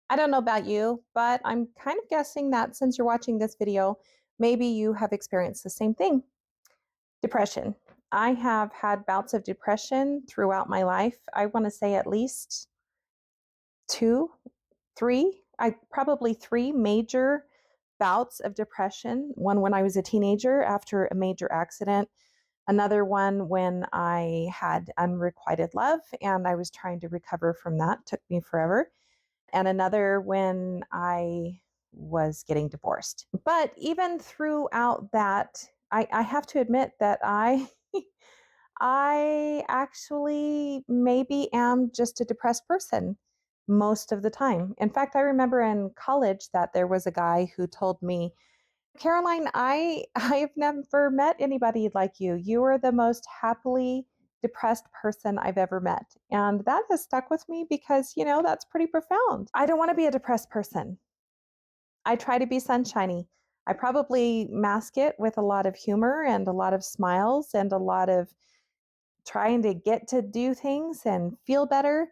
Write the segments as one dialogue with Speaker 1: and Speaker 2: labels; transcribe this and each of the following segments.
Speaker 1: I don't know about you, but I'm kind of guessing that since you're watching this video, maybe you have experienced the same thing. Depression. I have had bouts of depression throughout my life. I want to say at least two, three, I probably three major bouts of depression. One when I was a teenager after a major accident, another one when I had unrequited love and I was trying to recover from that. Took me forever. And another when I was getting divorced. But even throughout that, I have to admit that I actually maybe am just a depressed person most of the time. In fact, I remember in college that there was a guy who told me, Caroline, I've never met anybody like you. You are the most happily depressed person I've ever met. And that has stuck with me because, that's pretty profound. I don't want to be a depressed person. I try to be sunshiny. I probably mask it with a lot of humor and a lot of smiles and a lot of trying to get to do things and feel better.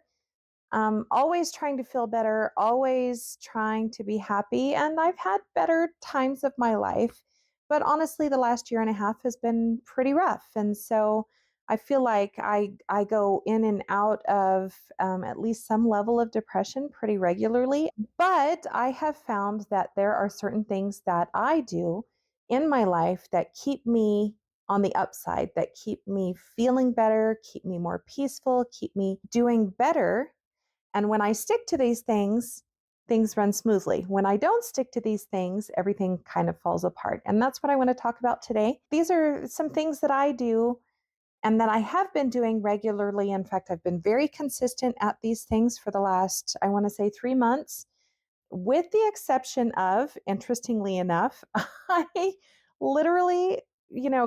Speaker 1: Always trying to feel better, always trying to be happy. And I've had better times of my life. But honestly, the last year and a half has been pretty rough. And so I feel like I go in and out of at least some level of depression pretty regularly. But I have found that there are certain things that I do in my life that keep me on the upside, that keep me feeling better, keep me more peaceful, keep me doing better. And when I stick to these things run smoothly. When I don't stick to these things, everything kind of falls apart. And that's what I want to talk about today. These are some things that I do and that I have been doing regularly. In fact, I've been very consistent at these things for the last, I want to say, 3 months, with the exception of, interestingly enough, I literally,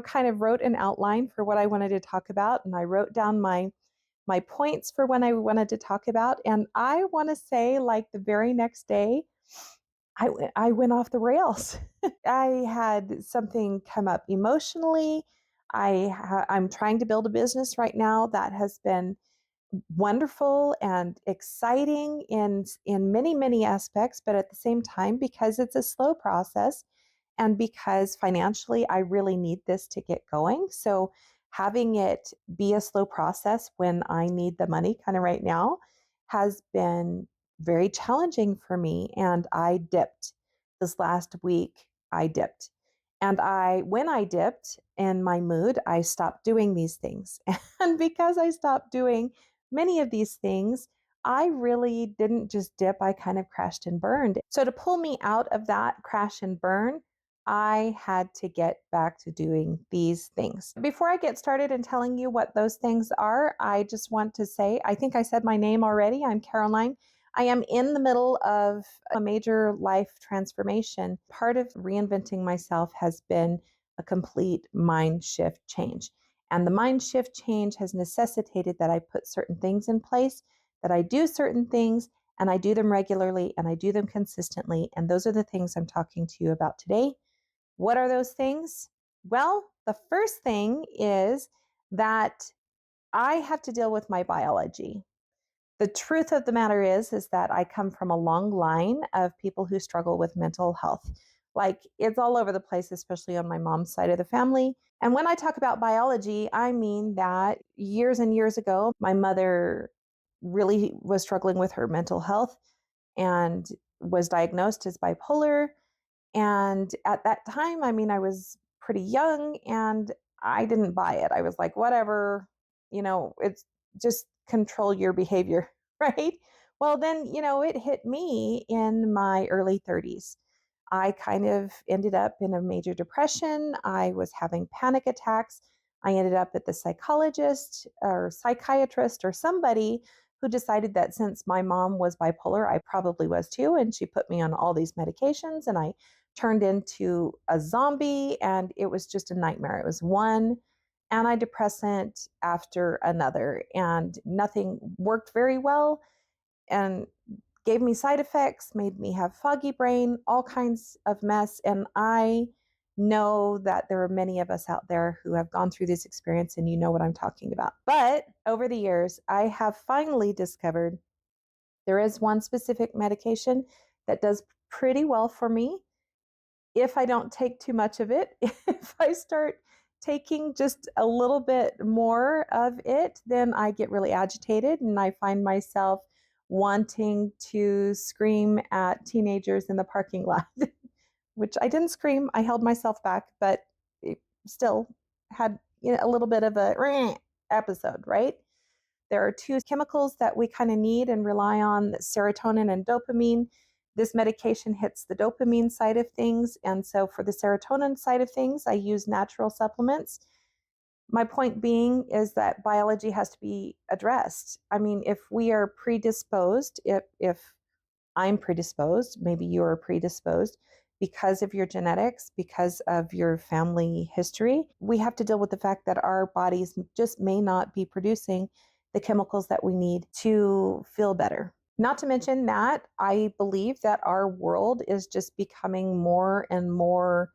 Speaker 1: kind of wrote an outline for what I wanted to talk about. And I wrote down my points for when I wanted to talk about. And I want to say, like the very next day, I went off the rails. I had something come up emotionally. I'm trying to build a business right now that has been wonderful and exciting in many aspects, but at the same time, because it's a slow process and because financially I really need this to get going. So having it be a slow process when I need the money kind of right now has been very challenging for me. And I dipped this last week. I dipped. And when I dipped in my mood, I stopped doing these things. And because I stopped doing many of these things, I really didn't just dip, I kind of crashed and burned. So to pull me out of that crash and burn, I had to get back to doing these things. Before I get started in telling you what those things are, I just want to say, I think I said my name already. I'm Caroline. I am in the middle of a major life transformation. Part of reinventing myself has been a complete mind shift change. And the mind shift change has necessitated that I put certain things in place, that I do certain things, and I do them regularly and I do them consistently. And those are the things I'm talking to you about today. What are those things? Well, the first thing is that I have to deal with my biology. The truth of the matter is that I come from a long line of people who struggle with mental health. Like it's all over the place, especially on my mom's side of the family. And when I talk about biology, I mean that years and years ago, my mother really was struggling with her mental health and was diagnosed as bipolar. And at that time, I mean, I was pretty young and I didn't buy it. I was like, whatever, it's just control your behavior, right? Well, then, it hit me in my early 30s. I kind of ended up in a major depression. I was having panic attacks. I ended up at the psychologist or psychiatrist or somebody who decided that since my mom was bipolar, I probably was too. And she put me on all these medications and I turned into a zombie and it was just a nightmare. It was one antidepressant after another and nothing worked very well and gave me side effects, made me have foggy brain, all kinds of mess. And I know that there are many of us out there who have gone through this experience and you know what I'm talking about. But over the years, I have finally discovered There is one specific medication that does pretty well for me if I don't take too much of it. If I start taking just a little bit more of it, then I get really agitated and I find myself wanting to scream at teenagers in the parking lot, which I didn't scream. I held myself back, but it still had, a little bit of a episode, right? There are two chemicals that we kind of need and rely on, serotonin and dopamine. This medication hits the dopamine side of things. And so for the serotonin side of things, I use natural supplements. My point being is that biology has to be addressed. I mean, if we are predisposed, if I'm predisposed, maybe you're predisposed because of your genetics, because of your family history, we have to deal with the fact that our bodies just may not be producing the chemicals that we need to feel better. Not to mention that I believe that our world is just becoming more and more,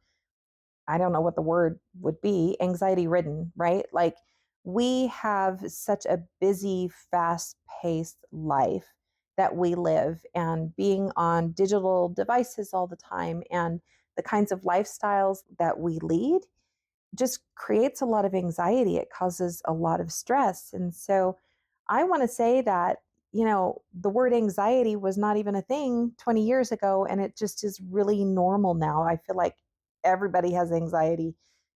Speaker 1: I don't know what the word would be, anxiety ridden, right? Like we have such a busy, fast paced life that we live, and being on digital devices all the time and the kinds of lifestyles that we lead just creates a lot of anxiety. It causes a lot of stress. And so I want to say that, the word anxiety was not even a thing 20 years ago, and it just is really normal now. I feel like everybody has anxiety.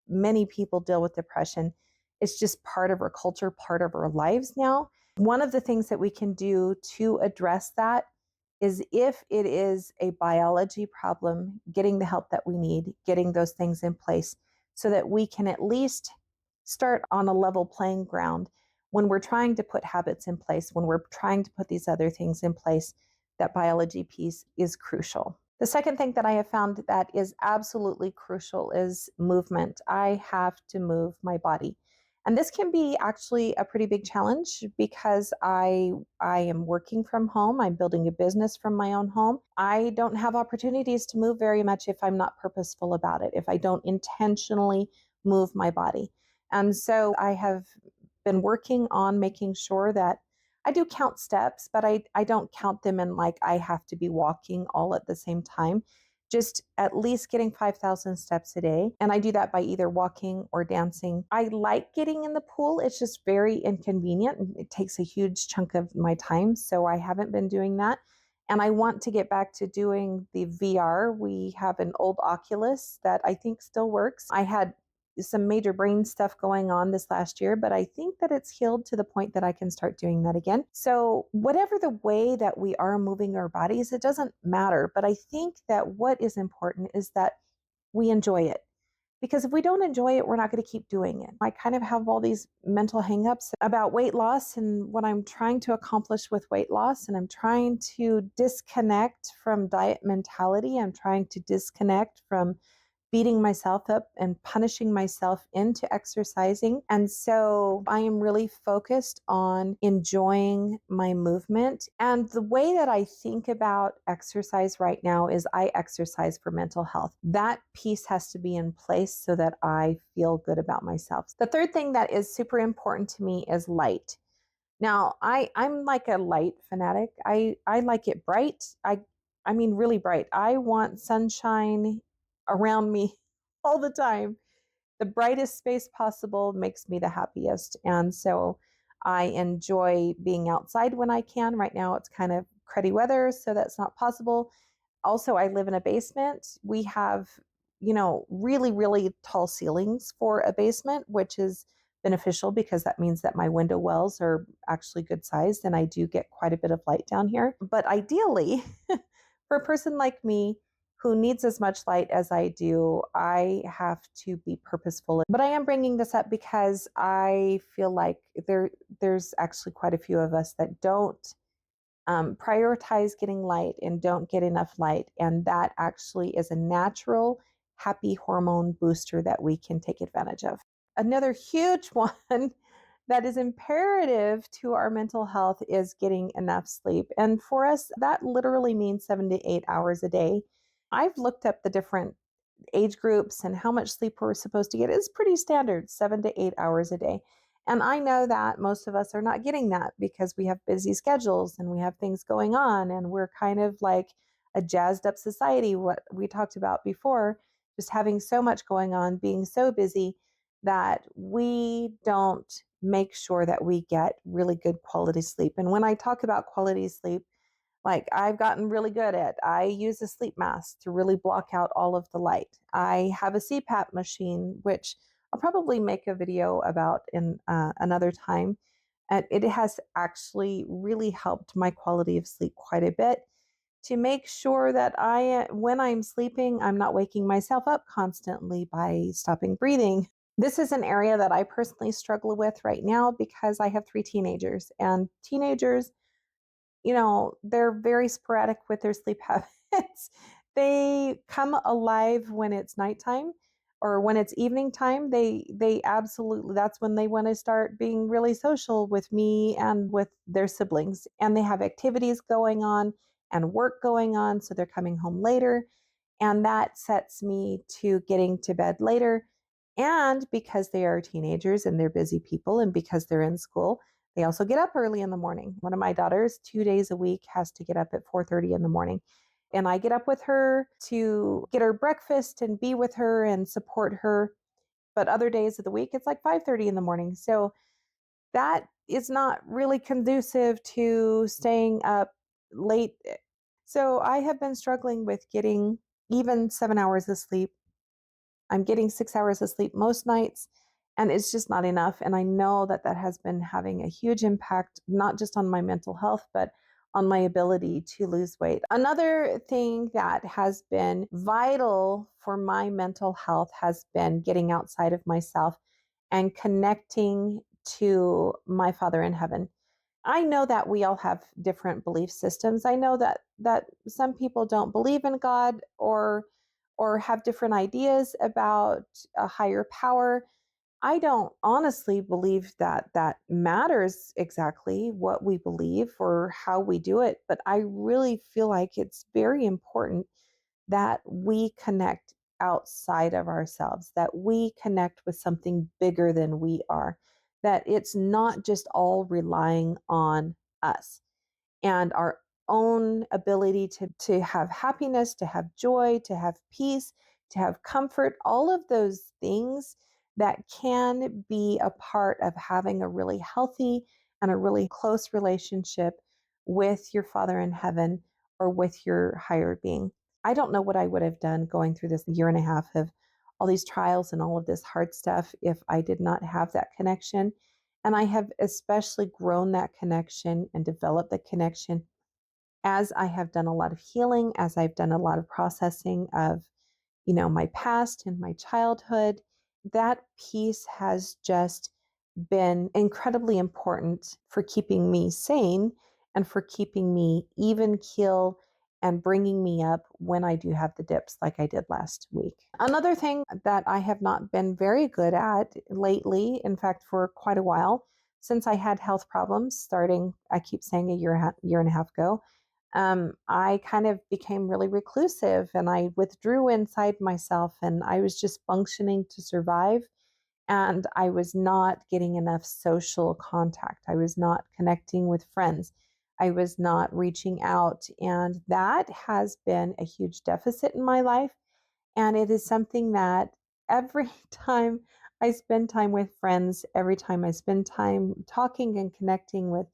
Speaker 1: Many people deal with depression. It's just part of our culture, part of our lives now. One of the things that we can do to address that is, if it is a biology problem, getting the help that we need, getting those things in place so that we can at least start on a level playing ground when we're trying to put habits in place, when we're trying to put these other things in place. That biology piece is crucial. The second thing that I have found that is absolutely crucial is movement. I have to move my body. And this can be actually a pretty big challenge because I am working from home. I'm building a business from my own home. I don't have opportunities to move very much if I'm not purposeful about it, if I don't intentionally move my body. And so I have been working on making sure that I do count steps, but I don't count them in like I have to be walking all at the same time. Just at least getting 5,000 steps a day. And I do that by either walking or dancing. I like getting in the pool. It's just very inconvenient. It takes a huge chunk of my time. So I haven't been doing that. And I want to get back to doing the VR. We have an old Oculus that I think still works. I had some major brain stuff going on this last year, but I think that it's healed to the point that I can start doing that again. So whatever the way that we are moving our bodies, it doesn't matter. But I think that what is important is that we enjoy it. Because if we don't enjoy it, we're not going to keep doing it. I kind of have all these mental hangups about weight loss and what I'm trying to accomplish with weight loss. And I'm trying to disconnect from diet mentality. I'm trying to disconnect from beating myself up and punishing myself into exercising. And so I am really focused on enjoying my movement. And the way that I think about exercise right now is I exercise for mental health. That piece has to be in place so that I feel good about myself. The third thing that is super important to me is light. Now, I'm like a light fanatic. I like it bright. I mean really bright. I want sunshine around me all the time. The brightest space possible makes me the happiest. And so I enjoy being outside when I can. Right now it's kind of cruddy weather, so that's not possible. Also, I live in a basement. We have, really, really tall ceilings for a basement, which is beneficial because that means that my window wells are actually good sized and I do get quite a bit of light down here. But ideally, for a person like me who needs as much light as I do, I have to be purposeful. But I am bringing this up because I feel like there's actually quite a few of us that don't prioritize getting light and don't get enough light. And that actually is a natural, happy hormone booster that we can take advantage of. Another huge one that is imperative to our mental health is getting enough sleep. And for us, that literally means 7 to 8 hours a day. I've looked up the different age groups and how much sleep we're supposed to get. It's pretty standard, 7 to 8 hours a day. And I know that most of us are not getting that because we have busy schedules and we have things going on, and we're kind of like a jazzed up society, what we talked about before, just having so much going on, being so busy that we don't make sure that we get really good quality sleep. And when I talk about quality sleep, like I've gotten really good at, I use a sleep mask to really block out all of the light. I have a CPAP machine, which I'll probably make a video about in another time. And it has actually really helped my quality of sleep quite a bit to make sure that when I'm sleeping, I'm not waking myself up constantly by stopping breathing. This is an area that I personally struggle with right now because I have three teenagers, and teenagers, they're very sporadic with their sleep habits. They come alive when it's nighttime or when it's evening time. They absolutely, that's when they want to start being really social with me and with their siblings. And they have activities going on and work going on, so they're coming home later, and that sets me to getting to bed later. And because they are teenagers and they're busy people, and because they're in school, they also get up early in the morning. One of my daughters, 2 days a week, has to get up at 4:30 in the morning. And I get up with her to get her breakfast and be with her and support her. But other days of the week, it's like 5:30 in the morning. So that is not really conducive to staying up late. So I have been struggling with getting even 7 hours of sleep. I'm getting 6 hours of sleep most nights, and it's just not enough. And I know that that has been having a huge impact, not just on my mental health, but on my ability to lose weight. Another thing that has been vital for my mental health has been getting outside of myself and connecting to my Father in heaven. I know that we all have different belief systems. I know that some people don't believe in God, or have different ideas about a higher power. I don't honestly believe that that matters exactly what we believe or how we do it, but I really feel like it's very important that we connect outside of ourselves, that we connect with something bigger than we are, that it's not just all relying on us and our own ability to have happiness, to have joy, to have peace, to have comfort, all of those things that can be a part of having a really healthy and a really close relationship with your Father in heaven or with your higher being. I don't know what I would have done going through this year and a half of all these trials and all of this hard stuff if I did not have that connection. And I have especially grown that connection and developed the connection as I have done a lot of healing, as I've done a lot of processing of, my past and my childhood. That piece has just been incredibly important for keeping me sane and for keeping me even keel and bringing me up when I do have the dips like I did last week. Another thing that I have not been very good at lately, in fact, for quite a while, since I had health problems starting, I keep saying a year and a half ago, I kind of became really reclusive and I withdrew inside myself, and I was just functioning to survive. And I was not getting enough social contact. I was not connecting with friends. I was not reaching out. And that has been a huge deficit in my life. And it is something that every time I spend time with friends, every time I spend time talking and connecting with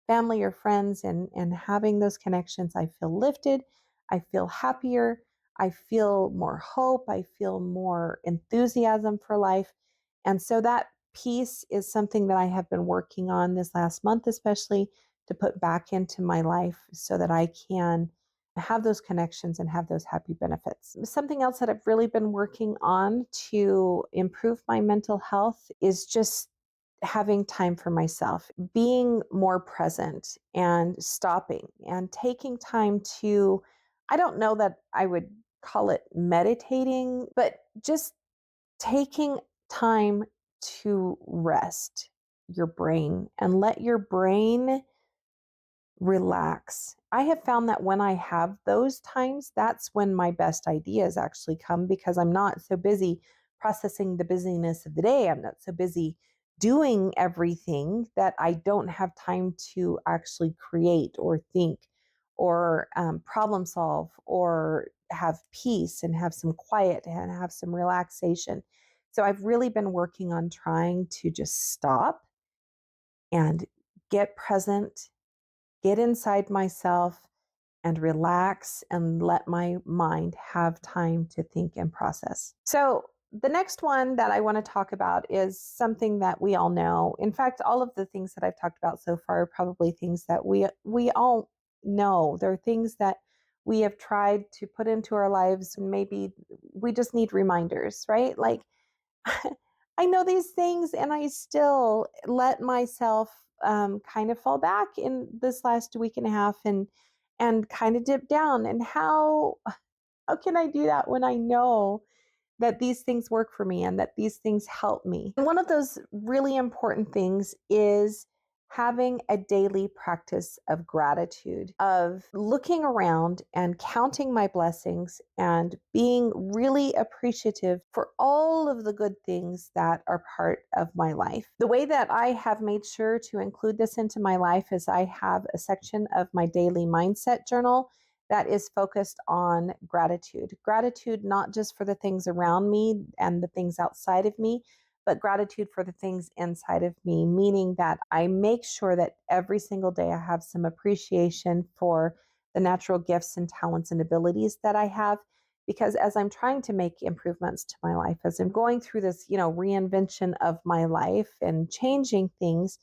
Speaker 1: family or friends, and having those connections, I feel lifted. I feel happier. I feel more hope. I feel more enthusiasm for life. And so that piece is something that I have been working on this last month, especially to put back into my life so that I can have those connections and have those happy benefits. Something else that I've really been working on to improve my mental health is just having time for myself, being more present and stopping and taking time to, I don't know that I would call it meditating, but just taking time to rest your brain and let your brain relax. I have found that when I have those times, that's when my best ideas actually come because I'm not so busy processing the busyness of the day. I'm not so busy doing everything that I don't have time to actually create or think or problem solve or have peace and have some quiet and have some relaxation. So I've really been working on trying to just stop and get present, get inside myself, and relax and let my mind have time to think and process. So, the next one that I want to talk about is something that we all know. In fact, all of the things that I've talked about so far are probably things that we all know. They're things that we have tried to put into our lives and maybe we just need reminders, right? Like I know these things and I still let myself kind of fall back in this last week and a half and kind of dip down. And how can I do that when I know that these things work for me and that these things help me? And one of those really important things is having a daily practice of gratitude, of looking around and counting my blessings and being really appreciative for all of the good things that are part of my life. The way that I have made sure to include this into my life is I have a section of my daily mindset journal that is focused on gratitude. Gratitude, not just for the things around me and the things outside of me, but gratitude for the things inside of me, meaning that I make sure that every single day I have some appreciation for the natural gifts and talents and abilities that I have. Because as I'm trying to make improvements to my life, as I'm going through this, reinvention of my life and changing things,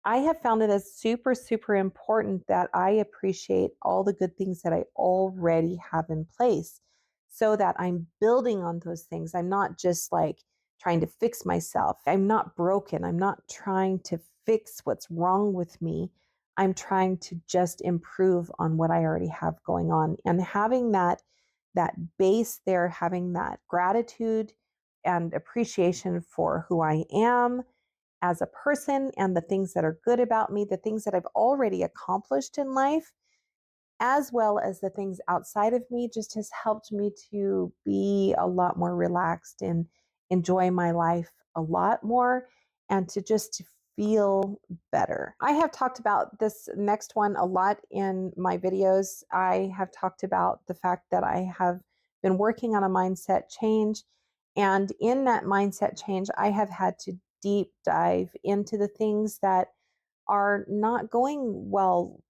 Speaker 1: I have found it as super, super important that I appreciate all the good things that I already have in place so that I'm building on those things. I'm not just like trying to fix myself. I'm not broken. I'm not trying to fix what's wrong with me. I'm trying to just improve on what I already have going on. And having that base there, having that gratitude and appreciation for who I am as a person and the things that are good about me, the things that I've already accomplished in life, as well as the things outside of me, just has helped me to be a lot more relaxed and enjoy my life a lot more and to just feel better. I have talked about this next one a lot in my videos. I have talked about the fact that I have been working on a mindset change. And in that mindset change, I have had to deep dive into the things that are not going well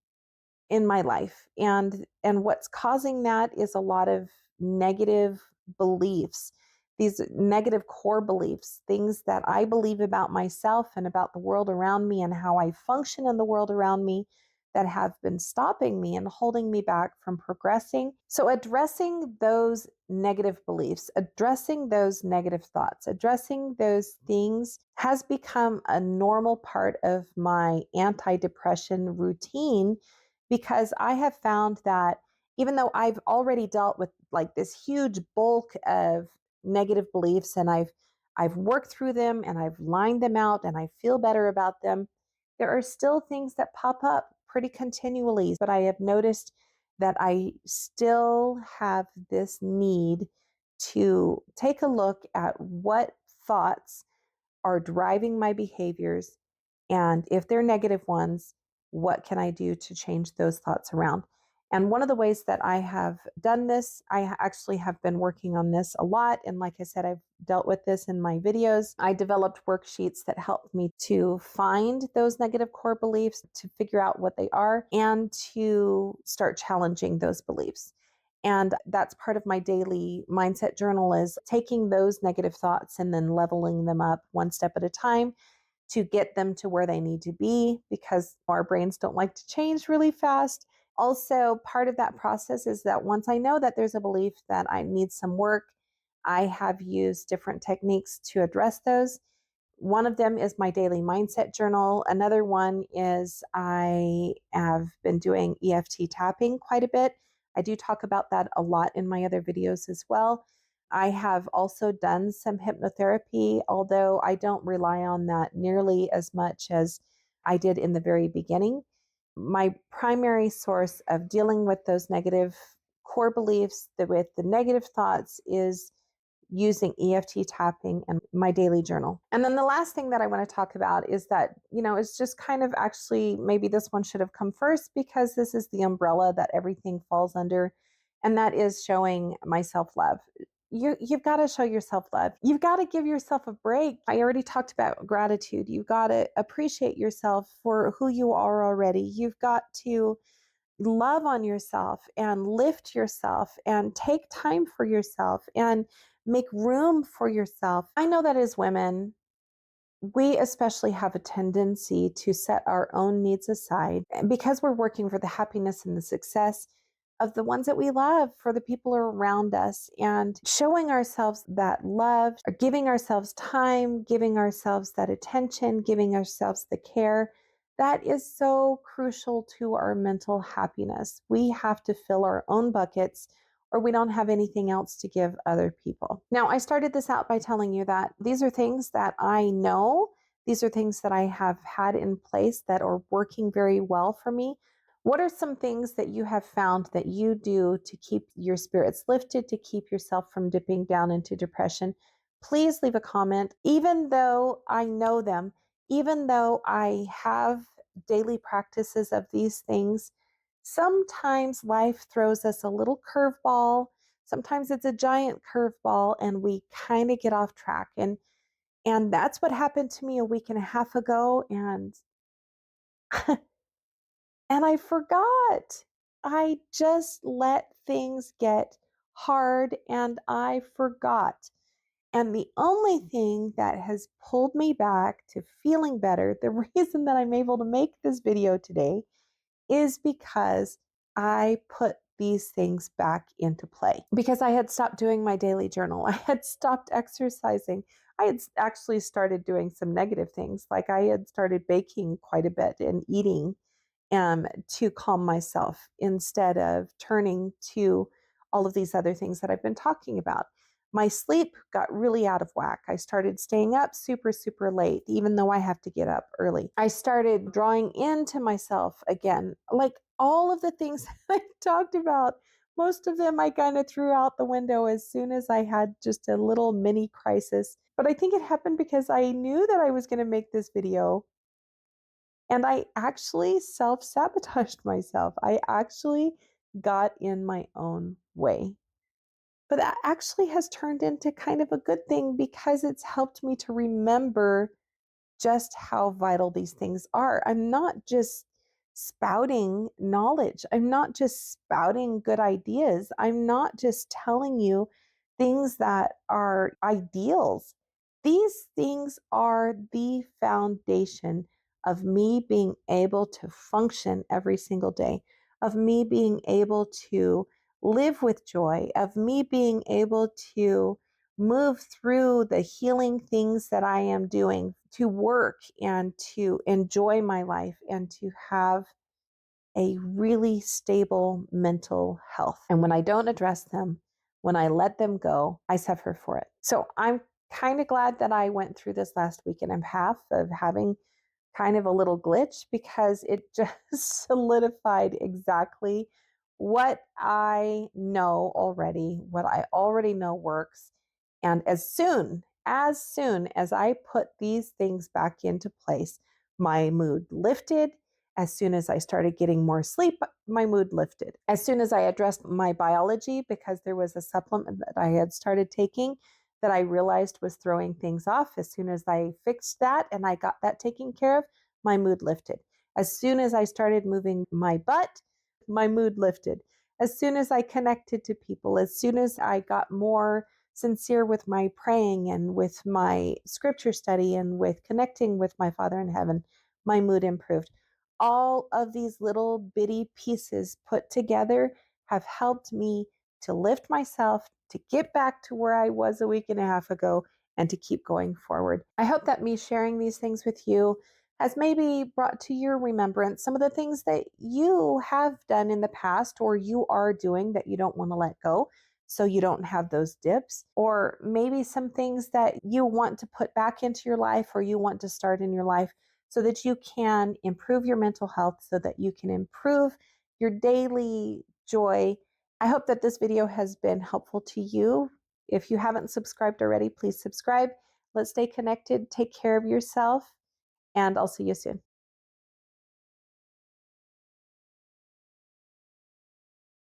Speaker 1: in my life, and what's causing that is a lot of negative beliefs, these negative core beliefs, things that I believe about myself and about the world around me and how I function in the world around me, that have been stopping me and holding me back from progressing. So addressing those negative beliefs, addressing those negative thoughts, addressing those things has become a normal part of my anti-depression routine, because I have found that even though I've already dealt with like this huge bulk of negative beliefs and I've worked through them and I've lined them out and I feel better about them, there are still things that pop up pretty continually. But I have noticed that I still have this need to take a look at what thoughts are driving my behaviors. And if they're negative ones, what can I do to change those thoughts around? And one of the ways that I have done this, actually have been working on this a lot. And like I said, I've dealt with this in my videos. I developed worksheets that helped me to find those negative core beliefs, to figure out what they are, and to start challenging those beliefs. And that's part of my daily mindset journal, is taking those negative thoughts and then leveling them up one step at a time to get them to where they need to be, because our brains don't like to change really fast. Also, part of that process is that once I know that there's a belief that I need some work, I have used different techniques to address those. One of them is my daily mindset journal. Another one is I have been doing EFT tapping quite a bit. I do talk about that a lot in my other videos as well. I have also done some hypnotherapy, although I don't rely on that nearly as much as I did in the very beginning. My primary source of dealing with those negative core beliefs, with the negative thoughts, is using EFT tapping and my daily journal. And then the last thing that I want to talk about is that, it's just kind of actually maybe this one should have come first because this is the umbrella that everything falls under. And that is showing my self love. You've got to show yourself love. You've got to give yourself a break. I already talked about gratitude. You've got to appreciate yourself for who you are already. You've got to love on yourself and lift yourself and take time for yourself and make room for yourself. I know that as women, we especially have a tendency to set our own needs aside because we're working for the happiness and the success of the ones that we love, for the people around us, and showing ourselves that love, or giving ourselves time, giving ourselves that attention, giving ourselves the care. That is so crucial to our mental happiness. We have to fill our own buckets or we don't have anything else to give other people. Now, I started this out by telling you that these are things that I know. These are things that I have had in place that are working very well for me. What are some things that you have found that you do to keep your spirits lifted, to keep yourself from dipping down into depression? Please leave a comment. Even though I know them, even though I have daily practices of these things, sometimes life throws us a little curveball. Sometimes it's a giant curveball and we kind of get off track. And that's what happened to me a week and a half ago. And and I forgot. I just let things get hard and I forgot. And the only thing that has pulled me back to feeling better, the reason that I'm able to make this video today, is because I put these things back into play. Because I had stopped doing my daily journal, I had stopped exercising. I had actually started doing some negative things, like I had started baking quite a bit and eating to calm myself instead of turning to all of these other things that I've been talking about. My sleep got really out of whack. I started staying up super, super late, even though I have to get up early. I started drawing into myself again. Like all of the things that I talked about, most of them I kind of threw out the window as soon as I had just a little mini crisis. But I think it happened because I knew that I was going to make this video and I actually self sabotaged myself. I actually got in my own way. But that actually has turned into kind of a good thing because it's helped me to remember just how vital these things are. I'm not just spouting knowledge. I'm not just spouting good ideas. I'm not just telling you things that are ideals. These things are the foundation of me being able to function every single day, of me being able to live with joy, of me being able to move through the healing things that I am doing, to work and to enjoy my life and to have a really stable mental health. And when I don't address them, when I let them go, I suffer for it. So I'm kind of glad that I went through this last week and a half of having kind of a little glitch because it just solidified exactly what I know already, what I already know works. And as soon as I put these things back into place, my mood lifted. As soon as I started getting more sleep, my mood lifted. As soon as I addressed my biology, because there was a supplement that I had started taking that I realized was throwing things off, as soon as I fixed that and I got that taken care of, my mood lifted. As soon as I started moving my butt, my mood lifted. As soon as I connected to people, as soon as I got more sincere with my praying and with my scripture study and with connecting with my Father in heaven, my mood improved. All of these little bitty pieces put together have helped me to lift myself, to get back to where I was a week and a half ago, and to keep going forward. I hope that me sharing these things with you has maybe brought to your remembrance some of the things that you have done in the past or you are doing that you don't want to let go so you don't have those dips, or maybe some things that you want to put back into your life or you want to start in your life so that you can improve your mental health, so that you can improve your daily joy. I hope that this video has been helpful to you. If you haven't subscribed already, please subscribe. Let's stay connected. Take care of yourself, and I'll see you soon.